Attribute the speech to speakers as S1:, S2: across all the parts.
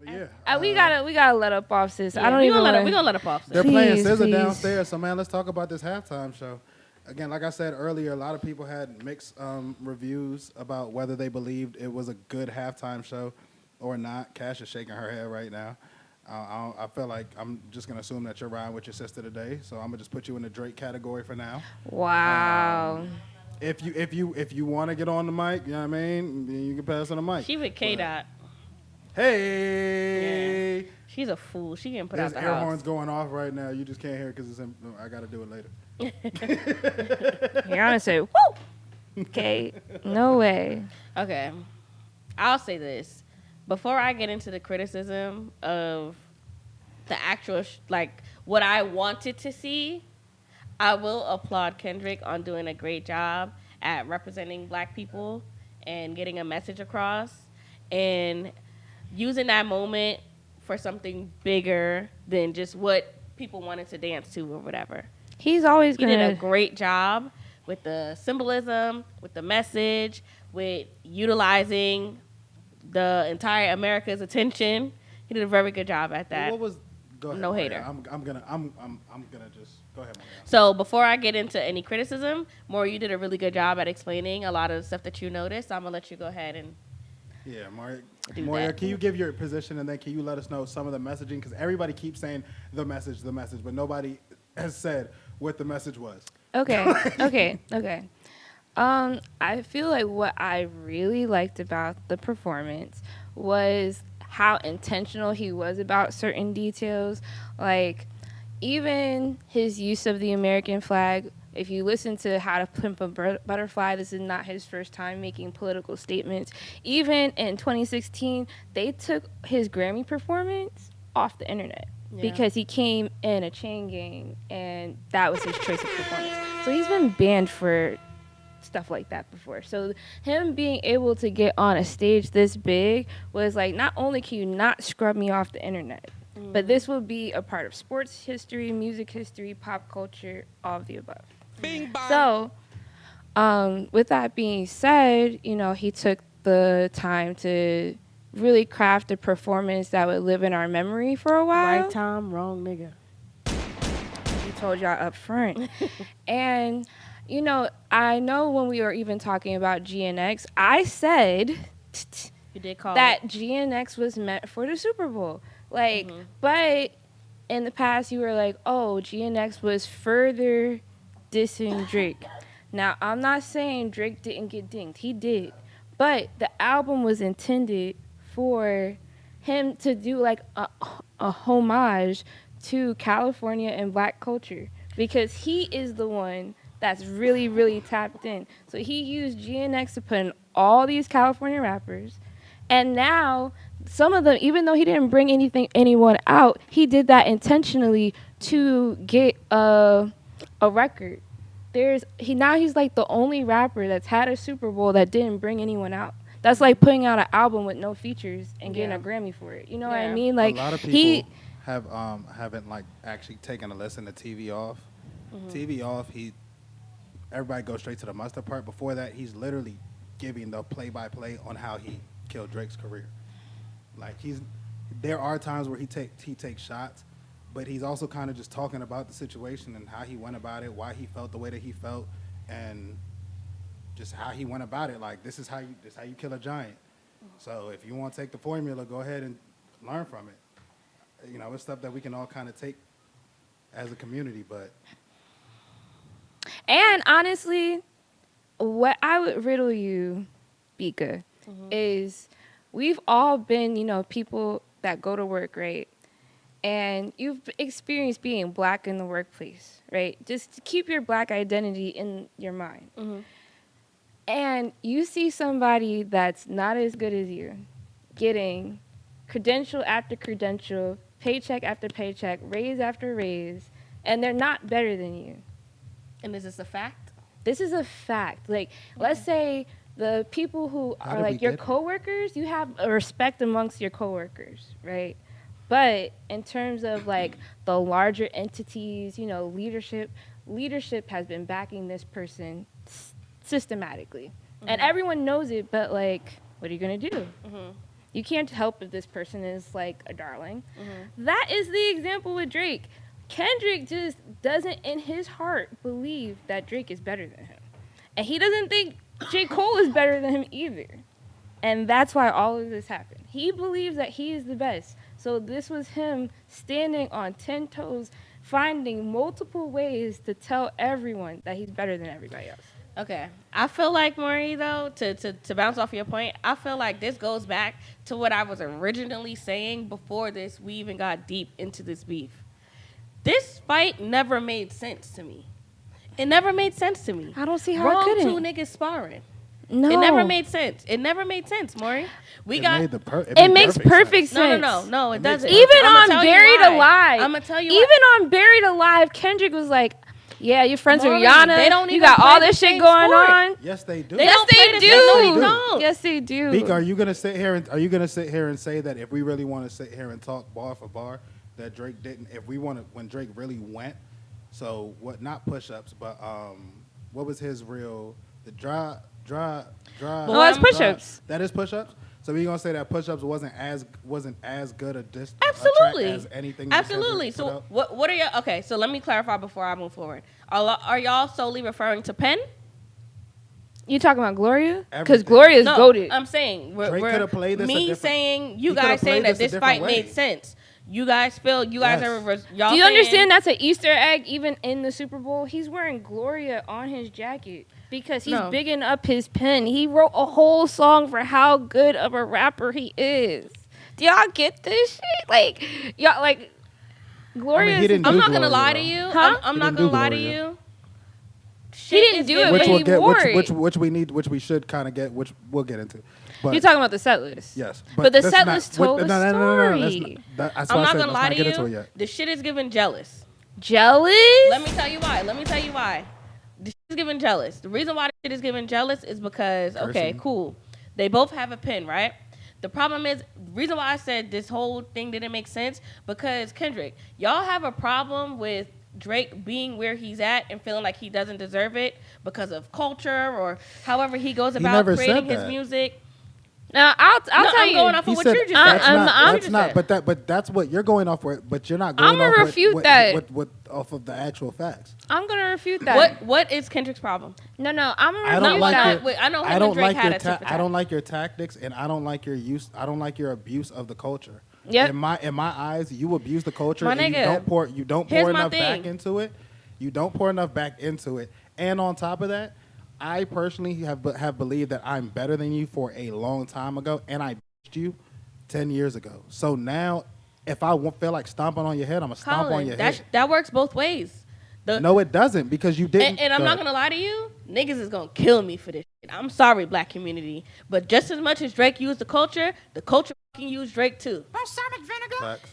S1: Yeah.
S2: We gotta let up off, sis.
S3: Yeah,
S2: I don't
S3: we
S2: even
S3: gonna
S2: wanna,
S3: we gonna let it pop.
S1: They're playing
S2: Please,
S1: SZA
S2: please.
S1: downstairs, so man, let's talk about this halftime show. Again, like I said earlier, a lot of people had mixed reviews about whether they believed it was a good halftime show or not. Cash is shaking her head right now. I feel like I'm just gonna assume that you're riding with your sister today, so I'm gonna just put you in the Drake category for now.
S2: Wow.
S1: If you want to get on the mic, you know what I mean, then you can pass on the mic.
S3: She with K Dot.
S1: Hey.
S3: Yeah. She's a fool. She getting put
S1: There's
S3: out the
S1: air
S3: house.
S1: horns going off right now. You just can't hear it because I got to do it later.
S2: Rihanna said, "Woo." Okay, no way.
S3: Okay, I'll say this before I get into the criticism of the actual like what I wanted to see. I will applaud Kendrick on doing a great job at representing Black people and getting a message across and using that moment for something bigger than just what people wanted to dance to or whatever.
S2: He's always
S3: He did a
S2: gonna.
S3: great job with the symbolism, with the message, with utilizing the entire America's attention. He did a very good job at that.
S1: What was? Go ahead,
S3: No
S1: Maria.
S3: hater.
S1: I'm gonna just go ahead, Maria.
S3: So before I get into any criticism, Maura, you did a really good job at explaining a lot of the stuff that you noticed. I'm gonna let you go ahead and
S1: Yeah, Maria.
S3: do
S1: Maria,
S3: that.
S1: can you give your position and then can you let us know some of the messaging? Because everybody keeps saying the message, but nobody has said what the message was.
S2: Okay. I feel like what I really liked about the performance was how intentional he was about certain details. Like, even his use of the American flag. If you listen to How to Pimp a Butterfly, this is not his first time making political statements. Even in 2016, they took his Grammy performance off the internet.
S3: Yeah.
S2: Because he came in a chain gang, and that was his choice of performance. So he's been banned for stuff like that before. So him being able to get on a stage this big was like, not only can you not scrub me off the internet, but this will be a part of sports history, music history, pop culture, all of the above.
S4: Bing bong.
S2: So, with that being said, he took the time to really craft a performance that would live in our memory for a while.
S3: Right time, wrong nigga.
S2: He told y'all up front. And, I know when we were even talking about GNX, I said
S3: You did call
S2: that
S3: it.
S2: GNX was meant for the Super Bowl. But in the past, you were like, oh, GNX was further dissing Drake. Now, I'm not saying Drake didn't get dinged. He did. But the album was intended for him to do like a homage to California and Black culture, because he is the one that's really, really tapped in. So he used GNX to put in all these California rappers. And now some of them, even though he didn't bring anyone out, he did that intentionally to get a record. He's like the only rapper that's had a Super Bowl that didn't bring anyone out. That's like putting out an album with no features and getting a Grammy for it. You know what I mean? Like,
S1: a lot of people haven't like actually taken a listen to TV Off. TV Off, everybody goes straight to the mustard part. Before that, he's literally giving the play-by-play on how he killed Drake's career. Like, there are times where he takes shots, but he's also kind of just talking about the situation and how he went about it, why he felt the way that he felt, and just how he went about it. Like, this is how you kill a giant. So if you want to take the formula, go ahead and learn from it. It's stuff that we can all kind of take as a community, but.
S2: And honestly, what I would riddle you, Bika, is we've all been, people that go to work, right? And you've experienced being Black in the workplace, right? Just to keep your Black identity in your mind. And you see somebody that's not as good as you getting credential after credential, paycheck after paycheck, raise after raise, and they're not better than you.
S3: And is this a fact?
S2: This is a fact. Like, let's say the people who
S1: How
S2: are
S1: did we
S2: like your
S1: get here?
S2: coworkers, you have a respect amongst your coworkers, right? But in terms of like the larger entities, leadership has been backing this person systematically. And everyone knows it, but like, what are you going to do? You can't help if this person is like a darling. That is the example with Drake. Kendrick just doesn't in his heart believe that Drake is better than him. And he doesn't think J. Cole is better than him either. And that's why all of this happened. He believes that he is the best. So this was him standing on 10 toes, finding multiple ways to tell everyone that he's better than everybody else.
S3: Okay. I feel like, Maury, though, to bounce off your point, I feel like this goes back to what I was originally saying before this, we even got deep into this beef. This fight never made sense to me. It never made sense to me.
S2: I don't see how it couldn't.
S3: Two niggas sparring.
S2: No.
S3: It never made sense. It never made sense, Maury.
S2: It makes perfect sense.
S3: No, it doesn't.
S2: Even on Buried Alive.
S3: I'm going to tell you
S2: even on Buried Alive, Kendrick was like, yeah, your friends
S3: Maury,
S2: are Rihanna.
S3: they don't
S2: you
S3: even
S2: got all
S3: play
S2: this
S3: the
S2: shit
S3: same
S2: going
S3: sport.
S2: on.
S1: Yes, they do.
S2: Yes, they do. Yes, they do.
S1: Beak, are you gonna sit here and say that if we really want to sit here and talk bar for bar, that Drake didn't? If we want to, when Drake really went, so what? Not push-ups, but what was his real? The dry.
S2: No, that's push-ups.
S1: That is push-ups. So we gonna say that push-ups wasn't as good a track
S3: Absolutely.
S1: as anything.
S3: Absolutely. So what are y'all? Okay, so let me clarify before I move forward. Are y'all solely referring to Penn?
S2: You talking about Gloria? Because
S1: Everything.
S2: Gloria's
S3: No,
S2: goated.
S3: I'm saying
S1: Drake coulda played this a
S3: me
S1: different-
S3: saying
S1: he
S3: you
S1: coulda
S3: guys saying
S1: played
S3: that
S1: this a
S3: this fight
S1: different way.
S3: made sense. You guys feel you guys
S1: Yes.
S3: are y'all.
S2: Do you
S3: saying-
S2: understand that's an Easter egg even in the Super Bowl? He's wearing Gloria on his jacket because he's
S3: No.
S2: bigging up his pen. He wrote a whole song for how good of a rapper he is. Do y'all get this shit? Like, y'all, like, Gloria.
S1: he didn't
S3: I'm
S1: do
S3: not gonna
S1: Gloria,
S3: lie to
S1: though.
S3: you.
S2: Huh?
S3: I'm
S1: He
S3: not
S1: didn't
S3: gonna
S1: do
S3: lie to
S1: Gloria.
S3: you.
S2: He didn't do it,
S1: which
S2: but
S1: we'll
S2: he
S1: get,
S2: wore
S1: which we should kind of get, which we'll get into. But
S2: You're talking about the set list.
S1: yes,
S2: But the
S1: that's
S2: set
S1: not-
S2: list told
S1: what-
S2: a
S1: no,
S2: story.
S1: That's
S3: I'm
S1: why I
S3: not
S1: said
S3: gonna
S1: let's
S3: lie
S1: not
S3: to
S1: get into it
S3: you.
S1: yet.
S3: The shit is giving jealous.
S2: Jealous?
S3: Let me tell you why. The shit is giving jealous. The reason why the shit is giving jealous is because, okay,
S1: Cursing.
S3: cool. They both have a pen, right? The problem is, the reason why I said this whole thing didn't make sense, because Kendrick, y'all have a problem with Drake being where he's at and feeling like he doesn't deserve it because of culture or however he goes about
S1: never
S3: creating
S1: said
S3: his
S1: that.
S3: music.
S2: Now, I'll tell
S3: I'm
S2: you.
S3: going off
S1: He
S3: of what
S1: said
S3: you just
S1: that's
S3: said.
S1: not, that's not, but that's what you're going off with, but you're not going
S2: I'ma
S1: off
S2: refute
S1: with,
S2: that.
S1: with off of the actual facts.
S2: I'm going to refute that.
S3: What is Kendrick's problem?
S2: No, I'm going to
S1: I
S2: refute
S1: don't like
S2: that.
S1: your,
S3: Wait, I know him
S1: I
S3: and
S1: don't
S3: Drake
S1: like
S3: had
S1: your
S3: a tit for tat.
S1: I don't like your tactics, and I don't like your use. I don't like your abuse of the culture.
S2: Yep.
S1: In my eyes, you abuse the culture,
S3: My
S1: and
S3: nigga,
S1: you don't
S3: here's
S1: pour
S3: my
S1: enough back
S3: thing.
S1: into it. You don't pour enough back into it, and on top of that, I personally have believed that I'm better than you for a long time ago, and I bitched you 10 years ago. So now, if I feel like stomping on your head, I'm gonna stomp on
S3: Colin,
S1: your head.
S3: that works both ways.
S1: No, it doesn't, because you didn't.
S3: And I'm not gonna lie to you, niggas is gonna kill me for this shit. I'm sorry, black community, but just as much as Drake used the culture fucking used Drake too.
S4: Balsamic vinegar.
S1: Facts.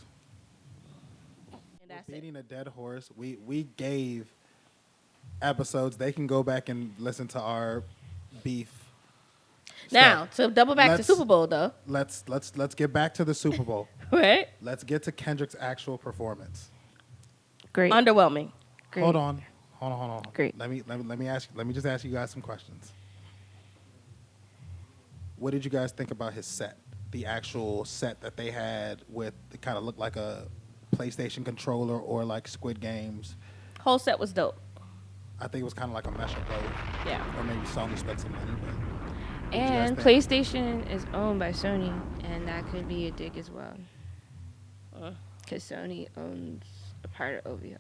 S3: And that's it.
S1: Beating a dead horse. We gave episodes. They can go back and listen to our beef.
S3: Now,
S1: stuff.
S3: to double back to
S1: Let's-
S3: Super Bowl though,
S1: Let's get back to the Super Bowl.
S3: right?
S1: Let's get to Kendrick's actual performance.
S2: Great.
S3: Underwhelming.
S2: Great.
S1: Hold on.
S2: Great.
S1: Let me just ask you guys some questions. What did you guys think about his set? The actual set that they had with it kind of looked like a PlayStation controller or like Squid Games.
S3: Whole set was dope.
S1: I think it was kind of like a mesh of both.
S3: Yeah.
S1: Or maybe Sony spent some money, but what did you
S2: And
S1: guys think?
S2: PlayStation is owned by Sony, and that could be a dig as well. Because Sony owns a part of OVO.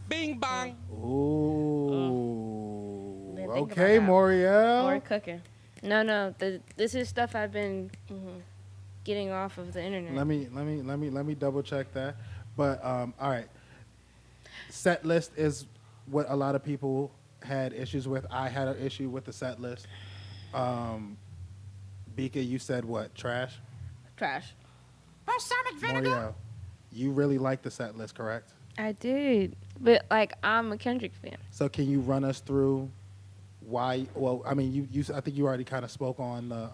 S4: Bing bang.
S1: Ooh.
S3: Didn't think
S1: Okay,
S3: about that.
S1: Moriel.
S3: More cooking.
S2: No, this is stuff I've been getting off of the internet.
S1: Let me double check that. But all right. Set list is what a lot of people had issues with. I had an issue with the set list. Bika, you said what? Trash?
S3: Trash.
S4: Balsamic vinegar.
S1: Moriel, you really like the set list, correct?
S2: I did, but like I'm a Kendrick fan.
S1: So can you run us through why? Well, I mean, you I think you already kind of spoke on the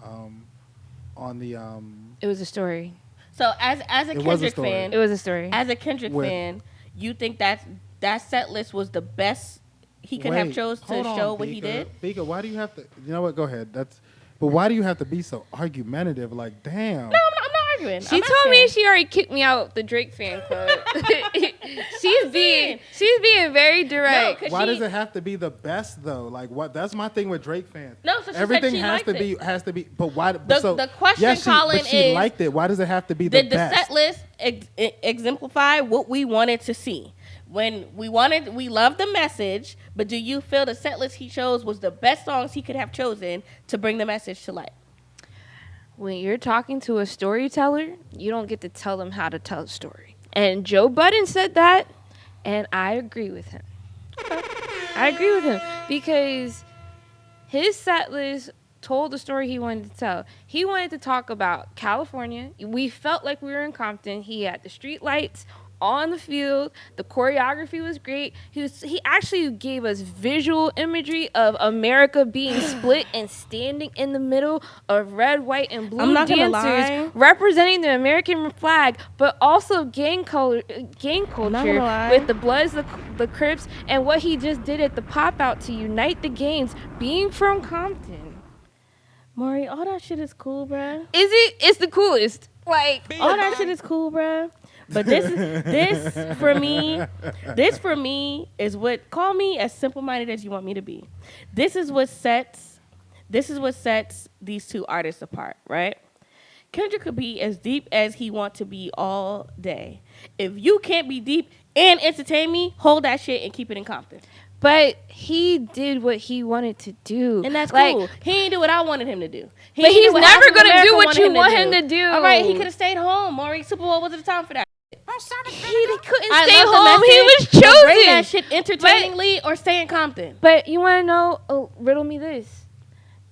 S2: It was a story.
S3: So as a
S1: It was a
S3: Kendrick
S1: story.
S3: fan,
S2: It was a story.
S3: as a Kendrick
S1: With-
S3: fan, you think that set list was the best he could have chose to
S1: hold on,
S3: show what he
S1: Bika.
S3: did?
S1: Bika, why do you have to? You know what? Go ahead. But why do you have to be so argumentative? Like, damn.
S3: No, I'm not arguing.
S2: She told me she already kicked me out the Drake fan club. she's being very direct.
S3: No,
S1: Why does it have to be the best though? Like, what? That's my thing with Drake fans.
S3: No, so she
S1: everything
S3: said she
S1: has to
S3: liked
S1: be
S3: it.
S1: has to be. But why?
S3: The question, Colin,
S1: but she
S3: is,
S1: liked it. Why does it have to be the
S3: did the
S1: best?
S3: set list exemplify what we wanted to see? When we loved the message, but do you feel the set list he chose was the best songs he could have chosen to bring the message to light?
S2: When you're talking to a storyteller, you don't get to tell them how to tell a story. And Joe Budden said that, and I agree with him. I agree with him because his set list told the story he wanted to tell. He wanted to talk about California. We felt like we were in Compton. He had the street lights on the field. The choreography was great. He actually gave us visual imagery of America being split and standing in the middle of red, white, and blue dancers representing the American flag, but also gang culture with the Bloods, the Crips, and what he just did at the pop out to unite the gangs, being from Compton.
S3: Maury, all that shit is cool, bruh.
S2: Is it? It's the coolest. Like,
S3: all that shit is cool, bruh. But this for me is what, call me as simple-minded as you want me to be. This is what sets these two artists apart, right? Kendrick could be as deep as he wants to be all day. If you can't be deep and entertain me, hold that shit and keep it in Compton.
S2: But he did what he wanted to do.
S3: And that's cool. He didn't do what I wanted him to do.
S2: But he's never going to do what you want him to do.
S3: All right, he could have stayed home. Maury, Super Bowl wasn't the time for that.
S2: He couldn't stay home. He was chosen.
S3: Bring that shit entertainingly or stay in Compton.
S2: But you want to know, riddle me this.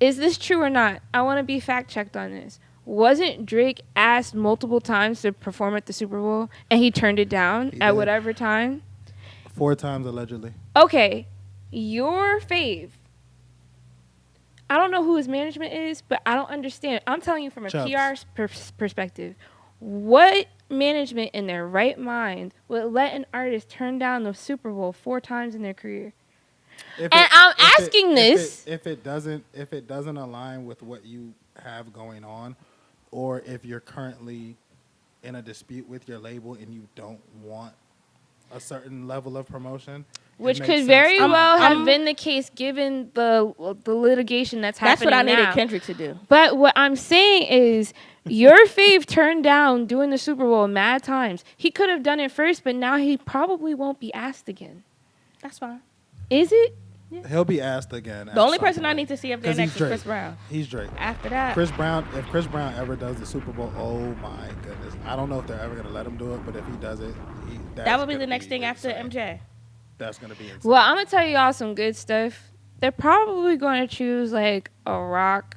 S2: Is this true or not? I want to be fact checked on this. Wasn't Drake asked multiple times to perform at the Super Bowl and he turned it down at whatever time?
S1: 4 times allegedly.
S2: Okay, your fave. I don't know who his management is, but I don't understand. I'm telling you from a
S1: Chubbs.
S2: PR perspective. What management in their right mind would let an artist turn down the Super Bowl 4 times in their career? I'm asking this.
S1: If it doesn't align with what you have going on, or if you're currently in a dispute with your label and you don't want a certain level of promotion,
S2: which could very well have been the case given the litigation that's happening now.
S3: That's what I needed Kendrick to do.
S2: But what I'm saying is, your fave turned down doing the Super Bowl mad times. He could have done it first, but now he probably won't be asked again.
S3: That's fine.
S2: Is it?
S1: Yeah. He'll be asked again.
S3: The only person I need to see up there next is Chris Brown.
S1: He's Drake.
S3: After that,
S1: if Chris Brown ever does the Super Bowl, oh my goodness. I don't know if they're ever going to let him do it, but if he does it,
S3: that would be the next thing after MJ.
S1: That's going to be insane.
S2: Well, I'm going to tell y'all some good stuff. They're probably going to choose like a rock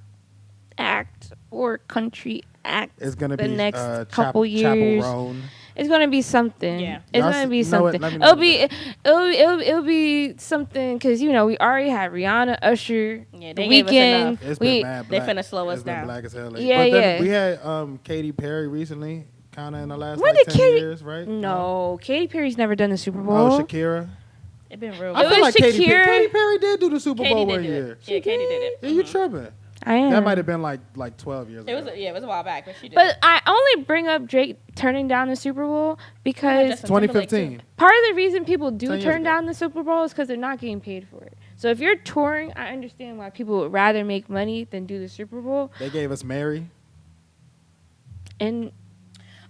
S2: act or country act.
S1: It's going to
S2: the
S1: be
S2: next couple years.
S1: Chapel Roan.
S2: It's gonna be something.
S3: Yeah,
S2: it's gonna be something. It'll be something because we already had Rihanna, Usher,
S3: The
S2: Weeknd.
S1: It's been mad black.
S3: They finna slow us down.
S1: Black as hell.
S2: Yeah,
S1: but then
S2: yeah.
S1: We had Katy Perry recently, kind of in the last 10 years, right?
S2: No, Katy Perry's never done the Super Bowl.
S1: Oh, Shakira.
S3: It been real.
S1: I feel like Katy Perry did do the Super Bowl one year.
S3: Yeah, Katy did it.
S1: Yeah, you tripping?
S2: I am.
S1: That might have been like 12 years ago.
S3: It was a while back, but she did.
S2: But I only bring up Drake turning down the Super Bowl because
S1: 2015.
S2: Part of the reason people do
S1: 10
S2: turn down the Super Bowl is because they're not getting paid for it. So if you're touring, I understand why people would rather make money than do the Super Bowl.
S1: They gave us Mary.
S2: And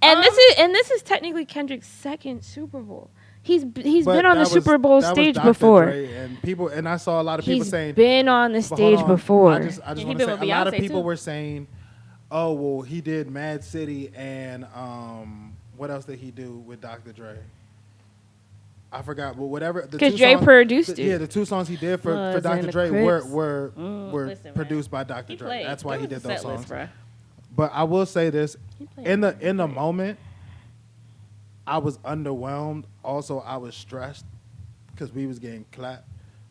S2: this is technically Kendrick's second Super Bowl. He's been on the Super Bowl stage before.
S1: And I saw a lot of people saying
S2: he's been on the stage before.
S1: I just want to say a lot of people were saying, "Oh, well, he did Mad City and what else did he do with Dr. Dre?" I forgot, but whatever.
S2: Because Dre produced it.
S1: Yeah, the 2 songs he did for Dr. Dre were produced by Dr. Dre. That's why he did those songs. But I will say this: in the moment, I was underwhelmed. Also, I was stressed because we was getting clapped.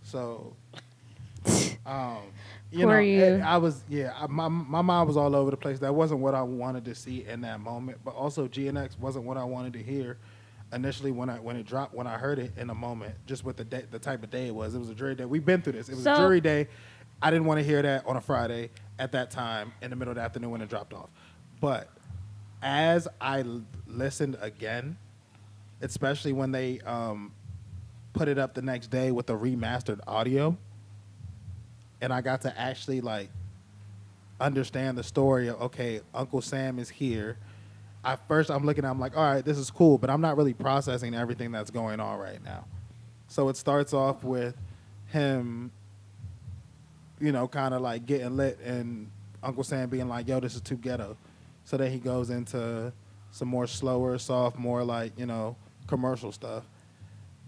S1: So, I was my mind was all over the place. That wasn't what I wanted to see in that moment. But also, GNX wasn't what I wanted to hear initially when it dropped. When I heard it in the moment, just with the type of day it was. It was a jury day. We've been through this. It was a jury day. I didn't want to hear that on a Friday. at that time in the middle of the afternoon when it dropped off. But as I listened again, especially when they put it up the next day with the remastered audio, and I got to actually like understand the story of, okay, Uncle Sam is here. I'm looking at, I'm like, all right, this is cool, but I'm not really processing everything that's going on right now. So it starts off with him, you know, kind of like getting lit, and Uncle Sam being like, yo, this is too ghetto. So then he goes into some more slower, soft, more like, you know, commercial stuff.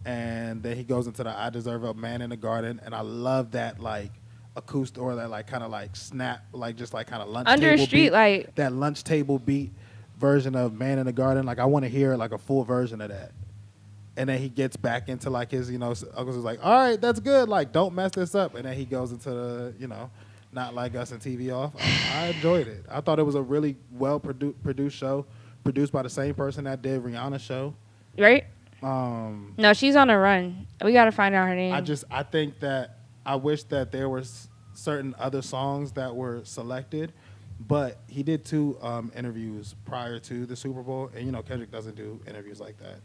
S1: And then he goes into the I Deserve a Man in the Garden, and I love that like acoustic, or that like kind of like snap, like just like kind of lunch
S2: Under
S1: table
S2: a street
S1: beat,
S2: light.
S1: that lunch table beat version of Man in the Garden. Like I want to hear like a full version of that. And then he gets back into like his, you know, Uncle's is like, all right, that's good. Like, don't mess this up. And then he goes into the, you know, Not Like Us and TV Off. I enjoyed it. I thought it was a really well produced show, produced by the same person that did Rihanna's show.
S2: Right? No, she's on a run. We got to find out her name.
S1: I think that I wish that there were certain other songs that were selected, but he did 2 interviews prior to the Super Bowl, and you know Kendrick doesn't do interviews like that.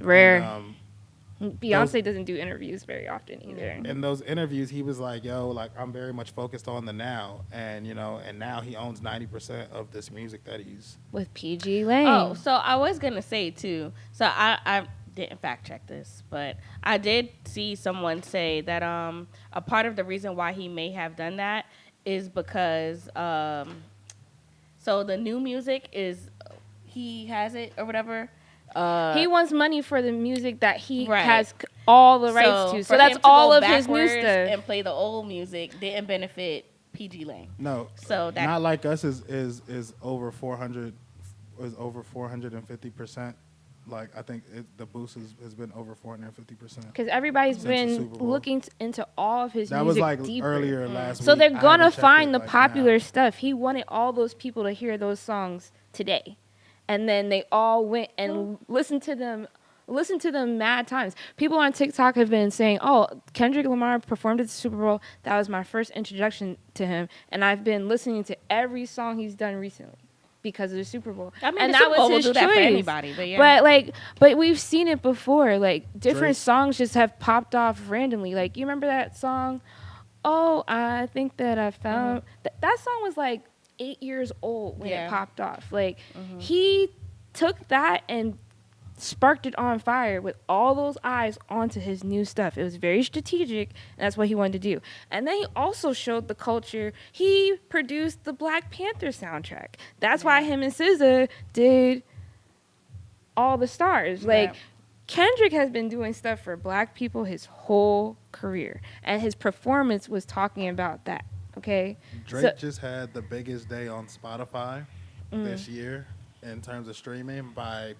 S2: Rare.
S1: And,
S2: Beyonce doesn't do interviews very often either.
S1: in those interviews, he was like, yo, like, I'm very much focused on the now. And, you know, and now he owns 90% of this music that he's...
S2: With PG Lane.
S3: Oh, so I was going to say, too. So I didn't fact check this, but I did see someone say that a part of the reason why he may have done that is because... so the new music is... He has it or whatever...
S2: he wants money for the music that he
S3: Right.
S2: has all the rights to. So
S3: for
S2: that's
S3: him to
S2: all
S3: go
S2: of his new
S3: backwards
S2: stuff.
S3: and play the old music didn't benefit PG Lane.
S1: No.
S3: So that
S1: Not Like Us is over 400... is over 450%. Like, I think the boost has been over 450%.
S2: Because everybody's
S1: Since the
S2: been
S1: Super Bowl.
S2: looking into all of his
S1: That
S2: music
S1: was like
S2: deeper.
S1: earlier last
S2: So
S1: week.
S2: they're
S1: I
S2: gonna
S1: haven't checked
S2: find
S1: it,
S2: the
S1: like,
S2: popular
S1: now.
S2: stuff. He wanted all those people to hear those songs today, and then they all went and listened to them mad times. People on TikTok have been saying, "Oh, Kendrick Lamar performed at the Super Bowl. That was my first introduction to him, and I've been listening to every song he's done recently because of the Super Bowl."
S3: I mean,
S2: and
S3: the
S2: that
S3: Super Bowl
S2: was
S3: will
S2: his
S3: do
S2: choice.
S3: that for anybody, but yeah.
S2: But we've seen it before. Like different
S1: Drake.
S2: songs just have popped off randomly. Like you remember that song? Oh, I think that I found that song was like 8 years old when it popped off. Like he took that and sparked it on fire with all those eyes onto his new stuff. It was very strategic, and that's what he wanted to do. And then he also showed the culture. He produced the Black Panther soundtrack. That's why him and SZA did All the Stars. Like, Kendrick has been doing stuff for black people his whole career, and his performance was talking about that, okay?
S1: Drake just had the biggest day on Spotify this year in terms of streaming by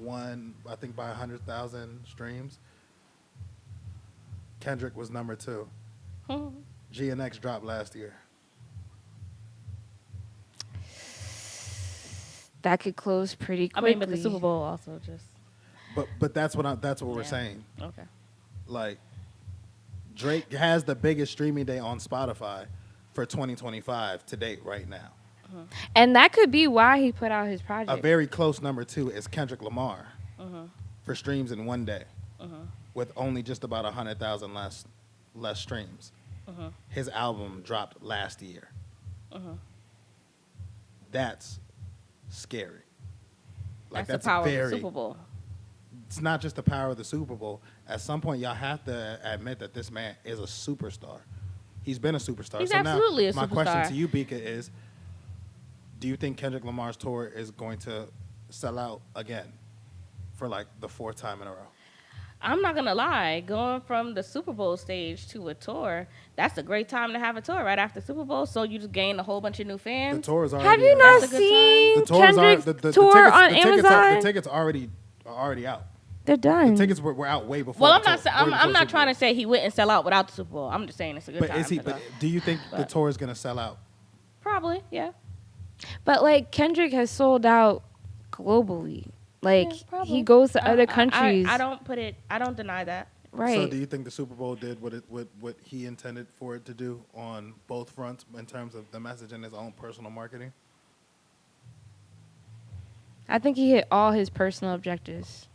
S1: 100,000 streams. Kendrick was number 2. GNX dropped last year.
S2: That could close pretty
S3: I
S2: quickly.
S3: mean, but the Super Bowl also just...
S1: But that's what we're saying.
S3: Okay.
S1: Like, Drake has the biggest streaming day on Spotify for 2025 to date right now.
S2: And that could be why he put out his project.
S1: A very close number 2 is Kendrick Lamar for streams in one day, with only just about 100,000 less streams. His album dropped last year. That's scary. Like
S3: That's the power of the Super Bowl.
S1: It's not just the power of the Super Bowl. At some point, y'all have to admit that this man is a superstar. He's been a superstar.
S3: He's
S1: so
S3: absolutely a
S1: now, my
S3: superstar.
S1: question to you, Bika, is: do you think Kendrick Lamar's tour is going to sell out again for like the 4th time in a row?
S3: I'm not going to lie. Going from the Super Bowl stage to a tour, that's a great time to have a tour right after Super Bowl. So you just gain a whole bunch of new
S1: The
S3: fans.
S1: tour is already.
S2: Have you not
S3: That's a good
S2: seen
S1: The tours
S2: Kendrick's
S1: the
S2: tour
S1: tickets,
S2: on
S1: the tickets
S2: Amazon?
S1: the tickets are already out.
S2: They're done.
S1: The tickets were out way before.
S3: Well,
S1: the
S3: I'm
S1: tour,
S3: not.
S1: way before
S3: I'm
S1: the
S3: not
S1: Super
S3: trying
S1: Bowl.
S3: to say he wouldn't sell out without the Super Bowl. I'm just saying it's a good
S1: But
S3: time.
S1: is he?
S3: to
S1: But
S3: go.
S1: do you think the
S3: But-
S1: tour is going to sell out?
S3: Probably, yeah.
S2: But like Kendrick has sold out globally. Like
S3: Yeah, probably.
S2: he goes to other countries.
S3: I don't deny that.
S2: Right.
S1: So do you think the Super Bowl did what he intended for it to do on both fronts in terms of the message and his own personal marketing?
S2: I think he hit all his personal objectives.